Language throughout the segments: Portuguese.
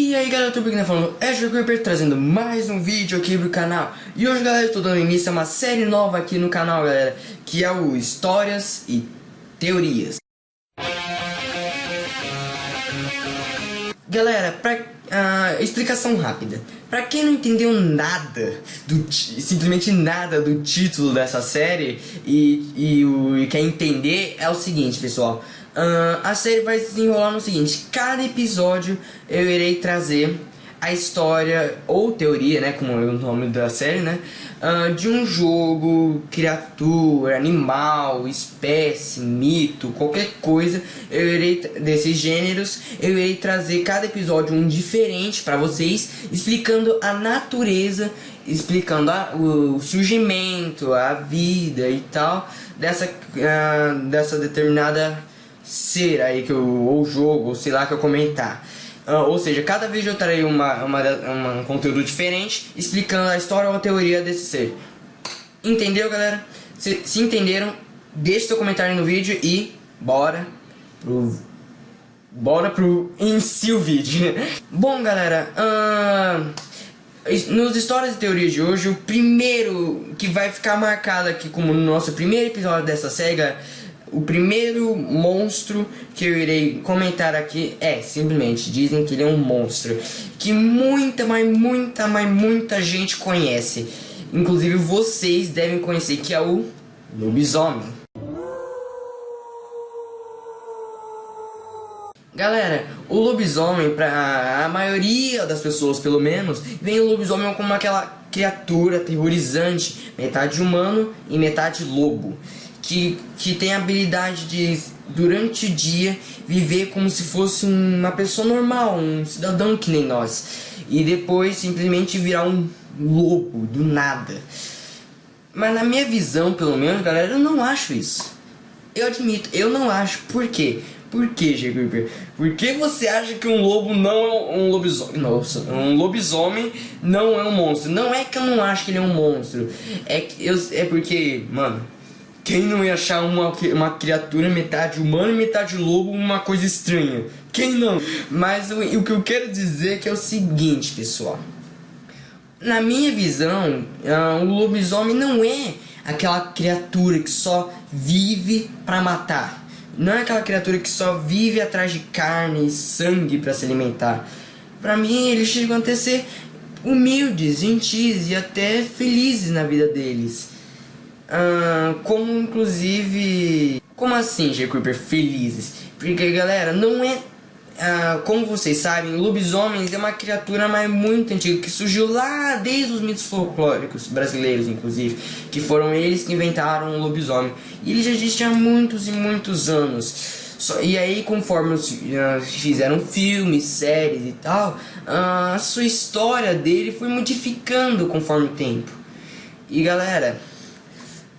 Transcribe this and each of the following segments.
E aí galera, tudo bem? Falando Azure Creeper, trazendo mais um vídeo aqui pro canal. E hoje galera, eu tô dando início a uma série nova aqui no canal, galera, que é o Histórias e Teorias. Galera, explicação rápida. Pra quem não entendeu nada, simplesmente nada do título dessa série e quer entender, é o seguinte, pessoal. A série vai se desenrolar no seguinte: cada episódio eu irei trazer a história ou teoria, né, como é o nome da série, né, de um jogo, criatura, animal, espécie, mito, qualquer coisa. Eu irei desses gêneros, eu irei trazer cada episódio um diferente para vocês, explicando a natureza, explicando o surgimento, a vida e tal dessa determinada ser aí ou jogo, ou sei lá, que eu comentar. Ou seja, cada vídeo eu trarei um conteúdo diferente, explicando a história ou a teoria desse ser. Entendeu, galera? Se entenderam, deixe seu comentário no vídeo e bora pro em si o vídeo. Bom, galera, nos histórias e teorias de hoje, o primeiro que vai ficar marcado aqui como no nosso primeiro episódio dessa série, o primeiro monstro que eu irei comentar aqui simplesmente, dizem que ele é um monstro que muita gente conhece. Inclusive vocês devem conhecer, que é o lobisomem. Galera, o lobisomem, para a maioria das pessoas pelo menos, vem o lobisomem como aquela criatura aterrorizante, metade humano e metade lobo, que tem a habilidade de, durante o dia, viver como se fosse uma pessoa normal, um cidadão que nem nós, e depois simplesmente virar um lobo do nada. Mas na minha visão, pelo menos, galera, eu não acho isso. Eu admito, eu não acho. Por quê? Por que, G-Creeper? Por que você acha que um lobo não é um lobisomem? Nossa, um lobisomem não é um monstro. Não é que eu não acho que ele é um monstro. É porque, mano, quem não ia achar uma criatura metade humano e metade lobo uma coisa estranha? Quem não? Mas o que eu quero dizer é que é o seguinte, pessoal. Na minha visão, o lobisomem não é aquela criatura que só vive pra matar. Não é aquela criatura que só vive atrás de carne e sangue para se alimentar. Pra mim, eles chegam a ser humildes, gentis e até felizes na vida deles. Como inclusive... Como assim, G-Creeper, felizes? Porque, galera, não é... como vocês sabem, lobisomens é uma criatura muito antiga, que surgiu lá desde os mitos folclóricos brasileiros, inclusive, que foram eles que inventaram o lobisomem. E ele já existe há muitos e muitos anos. E aí, conforme fizeram filmes, séries e tal, a sua história dele foi modificando conforme o tempo. E, galera,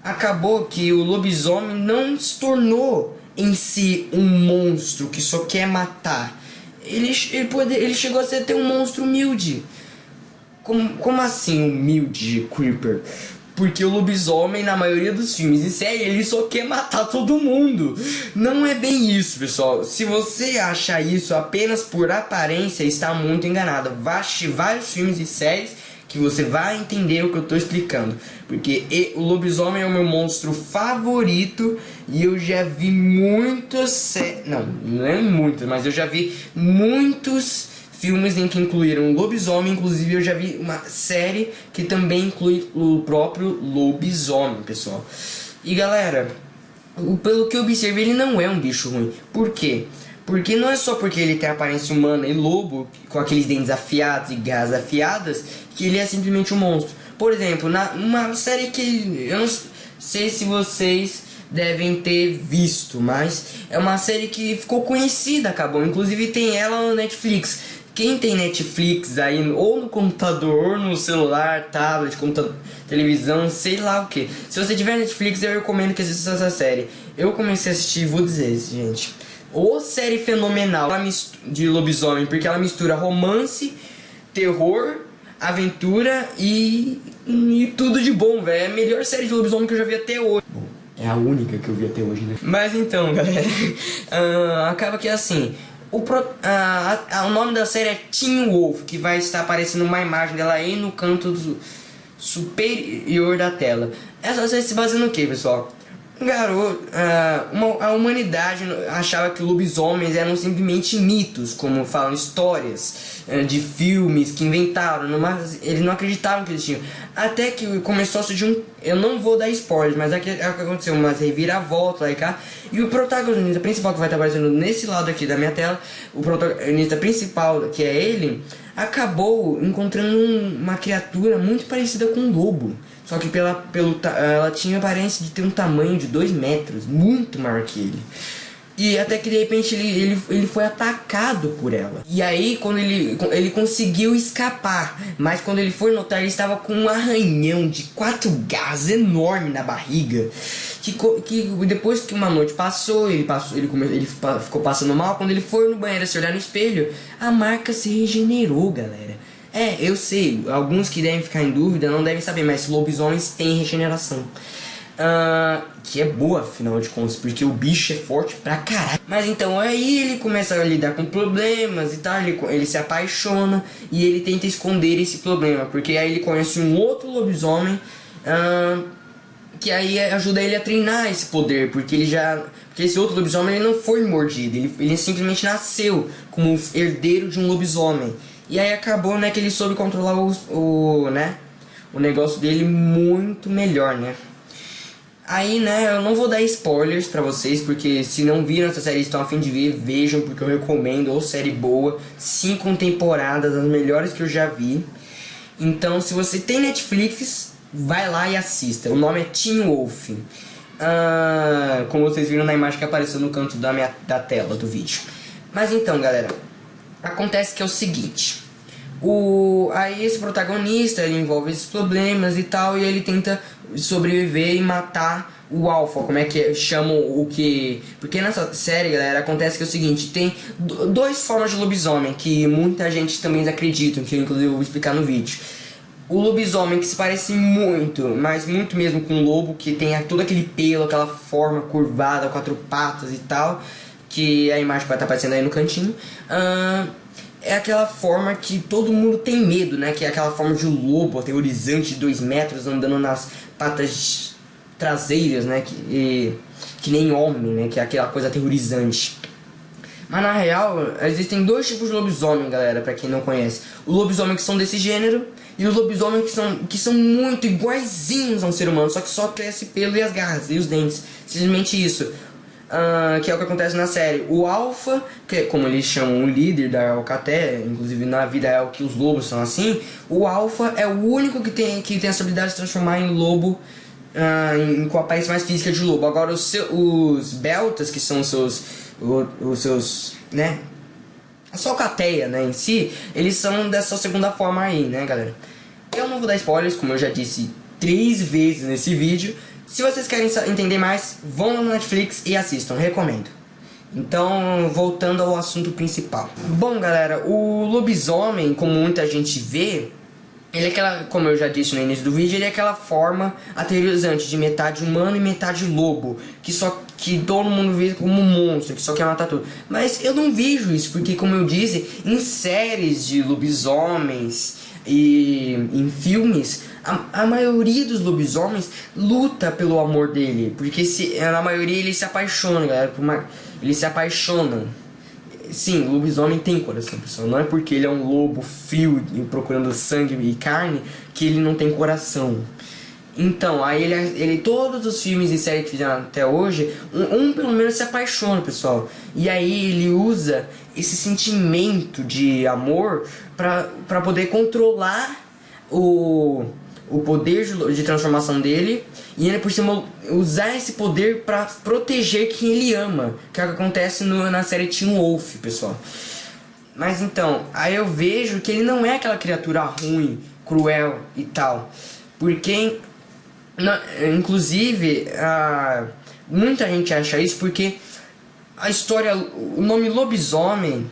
acabou que o lobisomem não se tornou em si um monstro que só quer matar. Ele chegou a ser até um monstro humilde. Como assim humilde, Creeper? Porque o lobisomem, na maioria dos filmes e séries, ele só quer matar todo mundo. Não é bem isso, pessoal. Se você acha isso apenas por aparência, está muito enganado. Vá assistir vários filmes e séries que você vai entender o que eu estou explicando. Porque o lobisomem é o meu monstro favorito. E eu já vi muitas não é muitas, mas eu já vi muitos filmes em que incluíram o lobisomem. Inclusive eu já vi uma série que também inclui o próprio lobisomem, pessoal. E galera, pelo que eu observei, ele não é um bicho ruim. Por quê? Porque não é só porque ele tem aparência humana e lobo, com aqueles dentes afiados e garras afiadas, que ele é simplesmente um monstro. Por exemplo, uma série que eu não sei se vocês devem ter visto, mas é uma série que ficou conhecida, acabou. Inclusive tem ela no Netflix. Quem tem Netflix aí, ou no computador, ou no celular, tablet, computador, televisão, sei lá o que. Se você tiver Netflix, eu recomendo que assista essa série. Eu comecei a assistir, vou dizer, gente, série fenomenal de lobisomem, porque ela mistura romance, terror, aventura e tudo de bom, velho. É a melhor série de lobisomem que eu já vi até hoje. É a única que eu vi até hoje, né? Mas então, galera, acaba que assim, O nome da série é Teen Wolf, que vai estar aparecendo uma imagem dela aí no canto superior da tela. Essa série se baseia no que, pessoal? Garoto, a humanidade achava que lobisomens eram simplesmente mitos, como falam histórias de filmes que inventaram, mas eles não acreditavam que existiam. Até que começou a surgir eu não vou dar spoilers, mas é que aconteceu umas reviravoltas lá e cá. E o protagonista principal que vai estar aparecendo nesse lado aqui da minha tela, o protagonista principal, que é ele, acabou encontrando uma criatura muito parecida com um lobo. Só que ela tinha a aparência de ter um tamanho de 2 metros, muito maior que ele. E até que de repente ele foi atacado por ela. E aí quando ele conseguiu escapar. Mas quando ele foi notar, ele estava com um arranhão de 4 garras enorme na barriga. Que depois que uma noite passou, ele ficou passando mal. Quando ele foi no banheiro se olhar no espelho, a marca se regenerou, galera. Eu sei, alguns que devem ficar em dúvida não devem saber, mas lobisomens têm regeneração. Que é boa, afinal de contas, porque o bicho é forte pra caralho. Mas então aí ele começa a lidar com problemas e tal, ele se apaixona e ele tenta esconder esse problema, porque aí ele conhece um outro lobisomem que aí ajuda ele a treinar esse poder, porque esse outro lobisomem ele não foi mordido, ele simplesmente nasceu como herdeiro de um lobisomem. E aí acabou, né, que ele soube controlar o negócio dele muito melhor, né. Aí, né, eu não vou dar spoilers pra vocês, porque se não viram essa série e estão a fim de ver, vejam, porque eu recomendo, ou série boa, 5 temporadas, as melhores que eu já vi. Então, se você tem Netflix, vai lá e assista. O nome é Teen Wolf. Como vocês viram na imagem que apareceu no canto da tela do vídeo. Mas então, galera, acontece que é o seguinte. Aí esse protagonista, ele envolve esses problemas e tal, e ele tenta sobreviver e matar o alfa, como é que chamam o que... Porque nessa série, galera, acontece que é o seguinte, tem 2 formas de lobisomem que muita gente também acredita, que eu inclusive vou explicar no vídeo. O lobisomem que se parece muito, mas muito mesmo com o lobo, que tem todo aquele pelo, aquela forma curvada, 4 patas e tal, que é a imagem que vai estar aparecendo aí no cantinho. É aquela forma que todo mundo tem medo, né? Que é aquela forma de lobo aterrorizante de 2 metros andando nas patas traseiras, né? Que nem homem, né? Que é aquela coisa aterrorizante. Mas na real, existem 2 tipos de lobisomem, galera, pra quem não conhece. O lobisomem que são desse gênero e os lobisomens que são muito iguaizinhos a um ser humano, só que só cresce pelo e as garras e os dentes. Simplesmente isso. Que é o que acontece na série. O alfa, que é como eles chamam o líder da Alcaté, inclusive na vida real que os lobos são assim, o alfa é o único que tem essa habilidade de se transformar em lobo, com a aparência mais física de lobo. Agora os beltas, que são os seus, né, a sua alcateia, né, em si, eles são dessa segunda forma aí, né, galera. Eu não vou dar spoilers, como eu já disse 3 vezes nesse vídeo. Se vocês querem entender mais, vão no Netflix e assistam, recomendo. Então, voltando ao assunto principal. Bom, galera, o lobisomem, como muita gente vê, ele é aquela, como eu já disse no início do vídeo, ele é aquela forma aterrorizante de metade humano e metade lobo, que todo mundo vê como um monstro, que só quer matar tudo. Mas eu não vejo isso, porque como eu disse, em séries de lobisomens e em filmes, a maioria dos lobisomens luta pelo amor dele, porque na maioria ele se apaixona, galera, ele se apaixona. Sim, o lobisomem tem coração, pessoal. Não é porque ele é um lobo frio e procurando sangue e carne que ele não tem coração. Então, aí ele todos os filmes e séries que fizeram até hoje, um pelo menos se apaixona, pessoal. E aí ele usa esse sentimento de amor pra poder controlar o poder de transformação dele, e ainda por cima usar esse poder pra proteger quem ele ama, que é o que acontece na série Teen Wolf, pessoal. Mas então, aí eu vejo que ele não é aquela criatura ruim, cruel e tal, porque inclusive muita gente acha isso porque a história, o nome lobisomem,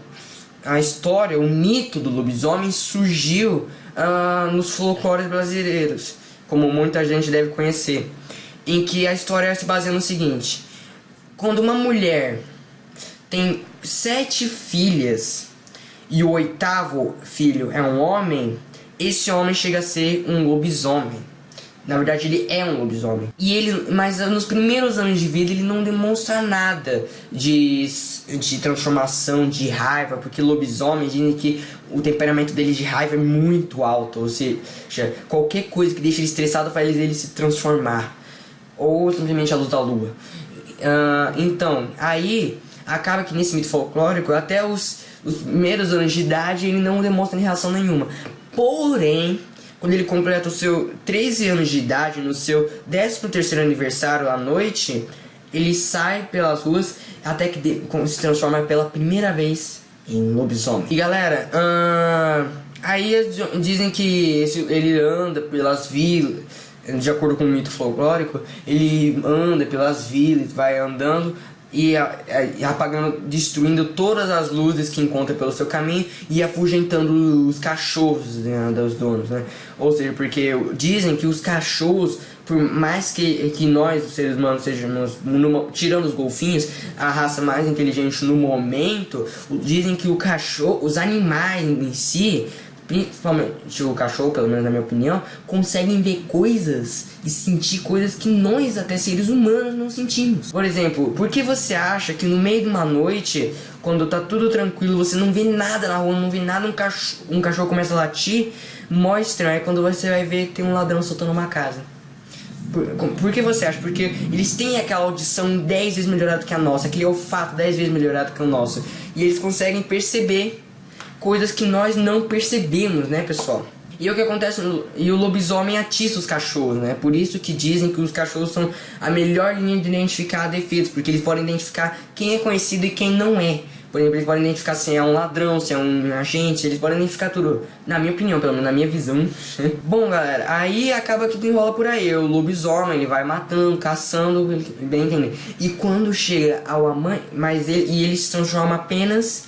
a história, o mito do lobisomem surgiu nos folclores brasileiros, como muita gente deve conhecer, em que a história se baseia no seguinte: quando uma mulher tem 7 filhas e o 8º filho é um homem, esse homem chega a ser um lobisomem. Na verdade, ele é um lobisomem. Mas nos primeiros anos de vida ele não demonstra nada de transformação, de raiva, porque lobisomem dizem que o temperamento dele de raiva é muito alto, ou seja, qualquer coisa que deixe ele estressado faz ele se transformar, ou simplesmente a luz da lua. Então, aí acaba que nesse mito folclórico, até os primeiros anos de idade ele não demonstra reação nenhuma. Porém, quando ele completa os seus 13 anos de idade, no seu 13º aniversário à noite, ele sai pelas ruas até que se transforma pela primeira vez em lobisomem. E galera, aí dizem que ele anda pelas vilas, de acordo com o mito folclórico, ele anda pelas vilas, vai andando e apagando, destruindo todas as luzes que encontra pelo seu caminho e afugentando os cachorros, né, dos donos, né? Ou seja, porque dizem que os cachorros, por mais que nós, os seres humanos, sejamos, tirando os golfinhos, a raça mais inteligente no momento, dizem que os animais em si, principalmente o cachorro, pelo menos na minha opinião, conseguem ver coisas e sentir coisas que nós, até seres humanos, não sentimos. Por exemplo, por que você acha que no meio de uma noite, quando tá tudo tranquilo, você não vê nada na rua, não vê nada, um cachorro começa a latir, mó estranho, é quando você vai ver que tem um ladrão soltando uma casa. Por que você acha? Porque eles têm aquela audição 10 vezes melhorada que a nossa, aquele olfato 10 vezes melhorado que o nosso, e eles conseguem perceber coisas que nós não percebemos, né, pessoal? E o que acontece? E o lobisomem atiça os cachorros, né? Por isso que dizem que os cachorros são a melhor linha de identificar defeitos, porque eles podem identificar quem é conhecido e quem não é. Por exemplo, eles podem identificar se é um ladrão, se é um agente, eles podem identificar tudo. Na minha opinião, pelo menos na minha visão. Bom, galera, aí acaba que enrola por aí. O lobisomem, ele vai matando, caçando, bem entender. E quando chega ao amante, ele se transforma apenas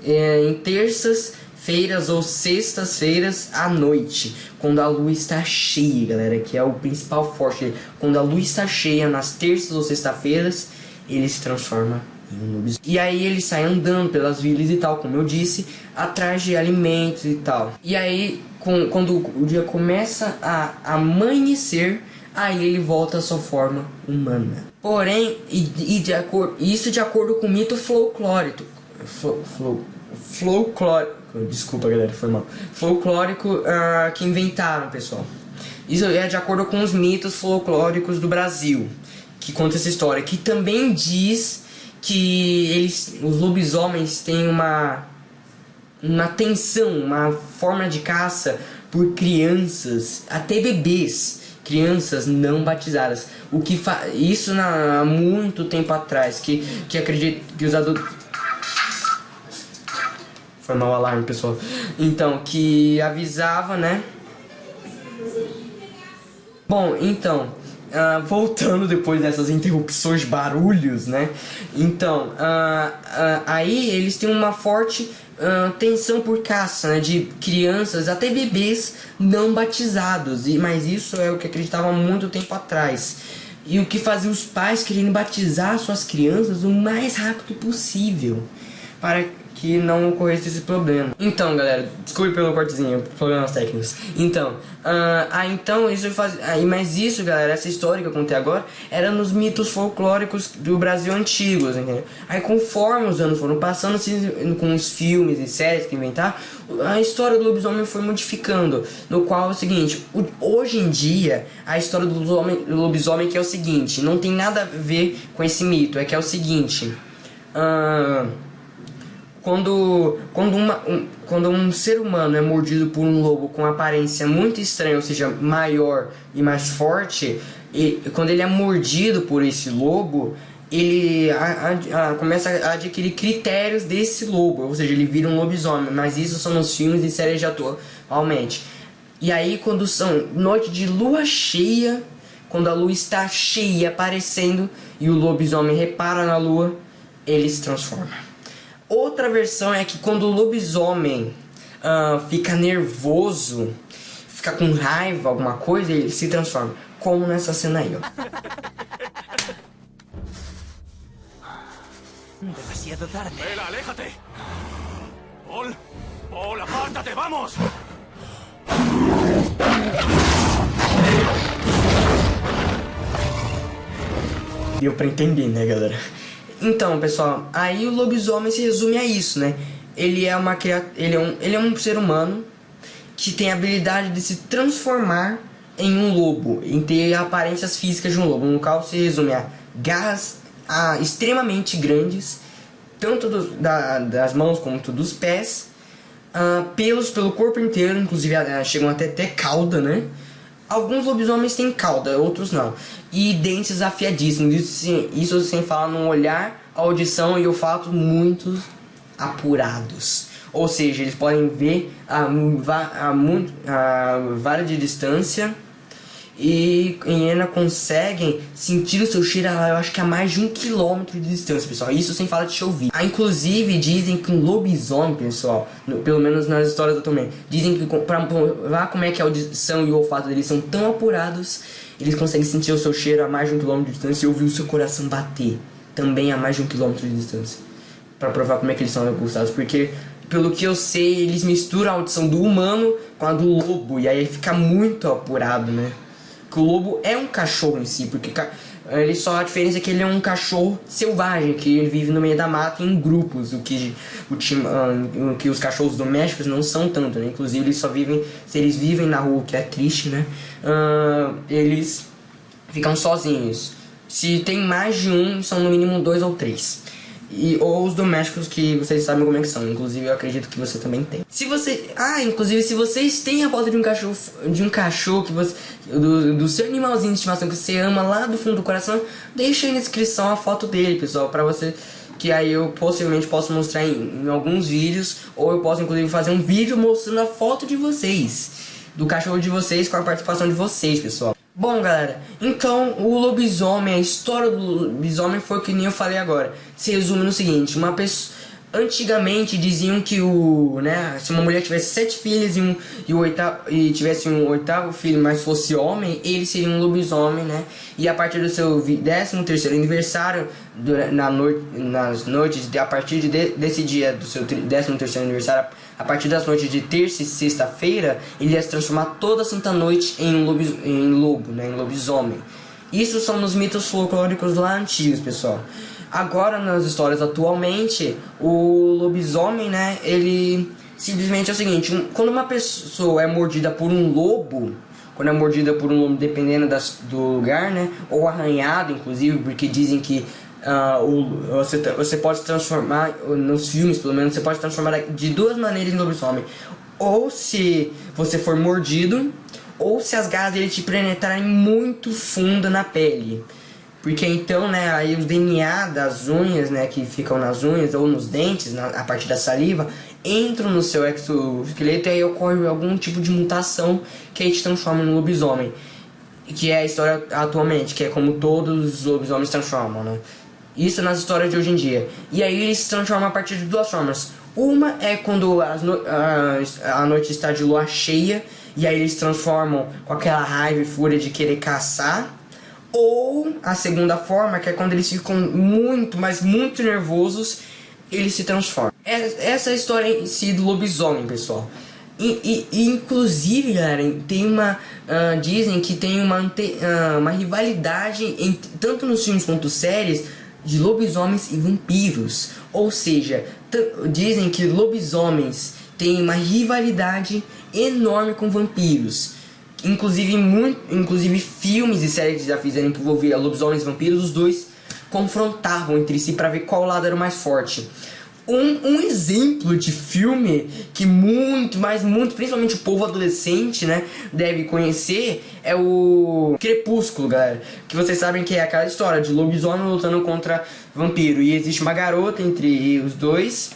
em terças-feiras ou sextas-feiras à noite, quando a lua está cheia, galera, que é o principal forte. Quando a lua está cheia nas terças ou sexta-feiras, ele se transforma em um lobisomem. E aí ele sai andando pelas vilas e tal, como eu disse, atrás de alimentos e tal. E aí, quando o dia começa a amanhecer, aí ele volta à sua forma humana. Porém, isso de acordo com o mito folclórico. Desculpa, galera, foi mal. Folclórico que inventaram, pessoal. Isso é de acordo com os mitos folclóricos do Brasil, que conta essa história, que também diz que os lobisomens têm uma tensão, uma forma de caça por crianças, até bebês, crianças não batizadas. O que isso há muito tempo atrás, que acredito que os adultos... Foi mal o alarme, pessoal. Então, que avisava, né? Bom, então, voltando depois dessas interrupções, barulhos, né? Então, aí eles têm uma forte tensão por caça, né? De crianças, até bebês não batizados. Mas isso é o que acreditavam há muito tempo atrás. E o que fazia os pais querendo batizar suas crianças o mais rápido possível, para que não ocorresse esse problema. Então, galera, desculpe pelo cortezinho, problemas técnicos. Então, mas isso, galera, essa história que eu contei agora, era nos mitos folclóricos do Brasil antigos, entendeu? Aí, conforme os anos foram passando, com os filmes e séries que inventaram, a história do lobisomem foi modificando, no qual é o seguinte: hoje em dia, a história do lobisomem que é o seguinte, não tem nada a ver com esse mito, que é o seguinte... Quando um ser humano é mordido por um lobo com aparência muito estranha, ou seja, maior e mais forte, e quando ele é mordido por esse lobo, ele começa a adquirir critérios desse lobo, ou seja, ele vira um lobisomem. Mas isso são nos filmes e séries de atualmente. E aí, quando são noite de lua cheia, quando a lua está cheia aparecendo e o lobisomem repara na lua, ele se transforma. Outra versão é que quando o lobisomem fica nervoso, fica com raiva, alguma coisa, ele se transforma. Como nessa cena aí, ó. Demasiado tarde. Vela, aléjate. Paul, Paul, apártate, vamos. Deu pra entender, né, galera? Então, pessoal, aí o lobisomem se resume a isso, né? Ele é um ser humano que tem a habilidade de se transformar em um lobo, em ter aparências físicas de um lobo, no qual se resume a garras extremamente grandes, tanto das mãos como dos pés, pelos pelo corpo inteiro, inclusive chegam até ter cauda, né? Alguns lobisomens têm cauda, outros não. E dentes afiadíssimos, isso sem falar no olhar, audição e olfato muito apurados. Ou seja, eles podem ver a várias de distância e ainda conseguem sentir o seu cheiro, eu acho que a mais de 1 quilômetro de distância, pessoal. Isso sem falar de te ouvir. Inclusive, dizem que um lobisomem, pessoal, pelo menos nas histórias atualmente, dizem que pra provar como é que a audição e o olfato deles são tão apurados, eles conseguem sentir o seu cheiro a mais de 1 quilômetro de distância e ouvir o seu coração bater também a mais de 1 quilômetro de distância. Pra provar como é que eles são aguçados, porque pelo que eu sei, eles misturam a audição do humano com a do lobo, e aí fica muito apurado, né? Que o lobo é um cachorro em si, porque ele só a diferença é que ele é um cachorro selvagem, que ele vive no meio da mata em grupos, o que os cachorros domésticos não são tanto, né? Inclusive eles só vivem, se eles vivem na rua, o que é triste, né? Eles ficam sozinhos. Se tem mais de um, são no mínimo 2 ou 3. Ou os domésticos, que vocês sabem como é que são. Inclusive eu acredito que você também tem. Inclusive se vocês têm a foto de um cachorro que você, do seu animalzinho de estimação que você ama lá do fundo do coração, deixa aí na descrição a foto dele, pessoal, pra você, que aí eu possivelmente posso mostrar em alguns vídeos, ou eu posso inclusive fazer um vídeo mostrando a foto de vocês, do cachorro de vocês, com a participação de vocês, pessoal. Bom, galera, então o lobisomem, a história do lobisomem foi o que nem eu falei agora. Se resume no seguinte: uma pessoa, antigamente diziam que se uma mulher tivesse 7 filhos e tivesse um 8º filho, mas fosse homem, ele seria um lobisomem, né? E a partir do seu 13º aniversário, a partir desse dia do seu 13º aniversário, a partir das noites de terça e sexta-feira, ele ia se transformar toda santa noite em lobo, né? Em lobisomem. Isso são nos mitos folclóricos lá antigos, pessoal. Agora, nas histórias atualmente, o lobisomem, né, ele simplesmente é o seguinte: quando uma pessoa é mordida por um lobo, dependendo do lugar, né, ou arranhado, inclusive, porque dizem que você pode se transformar, nos filmes pelo menos, você pode se transformar de 2 maneiras em lobisomem: ou se você for mordido, ou se as garras dele te penetrarem muito fundo na pele. Porque então, né, aí os DNA das unhas, né, que ficam nas unhas ou nos dentes, a partir da saliva, entram no seu exoesqueleto e aí ocorre algum tipo de mutação que aí te transforma em lobisomem. Que é a história atualmente, que é como todos os lobisomens se transformam, né? Isso nas histórias de hoje em dia. E aí eles se transformam a partir de 2 formas. Uma é quando a noite está de lua cheia, e aí eles se transformam com aquela raiva e fúria de querer caçar. Ou a segunda forma, que é quando eles ficam muito, mas muito nervosos, eles se transformam. Essa é a história em si do lobisomem, pessoal. Inclusive, galera, tem dizem que tem uma rivalidade tanto nos filmes quanto séries de lobisomens e vampiros. Ou seja, dizem que lobisomens têm uma rivalidade enorme com vampiros. Inclusive filmes e séries que já fizeram que envolviam lobisomens e vampiros, os dois confrontavam entre si para ver qual lado era o mais forte. Um exemplo de filme que principalmente o povo adolescente, né, deve conhecer é o Crepúsculo, galera. Que vocês sabem que é aquela história de lobisomem lutando contra vampiro. E existe uma garota entre os dois.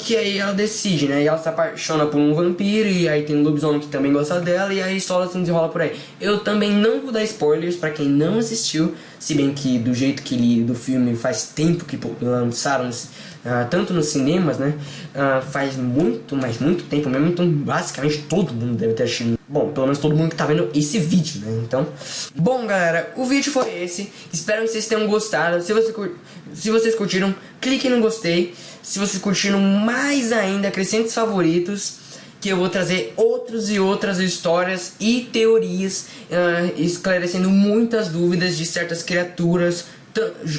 que aí ela decide, né? E ela se apaixona por um vampiro, e aí tem um lobisomem que também gosta dela, e aí a história se desenrola por aí. Eu também não vou dar spoilers pra quem não assistiu, se bem que do jeito que li do filme faz tempo que lançaram, tanto nos cinemas, né? Faz muito, mas muito tempo mesmo, então basicamente todo mundo deve ter assistido. Bom, pelo menos todo mundo que tá vendo esse vídeo, né? Então, bom, galera, o vídeo foi esse. Espero que vocês tenham gostado. Se vocês curtiram, clique no gostei. Se vocês curtiram mais ainda, acrescente os favoritos, que eu vou trazer outros e outras histórias e teorias, esclarecendo muitas dúvidas de certas criaturas,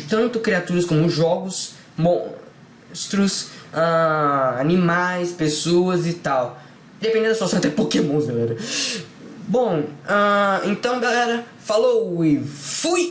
tanto criaturas como jogos, monstros, animais, pessoas e tal. Dependendo da situação, até pokémons, galera. Bom, então, galera, falou e fui!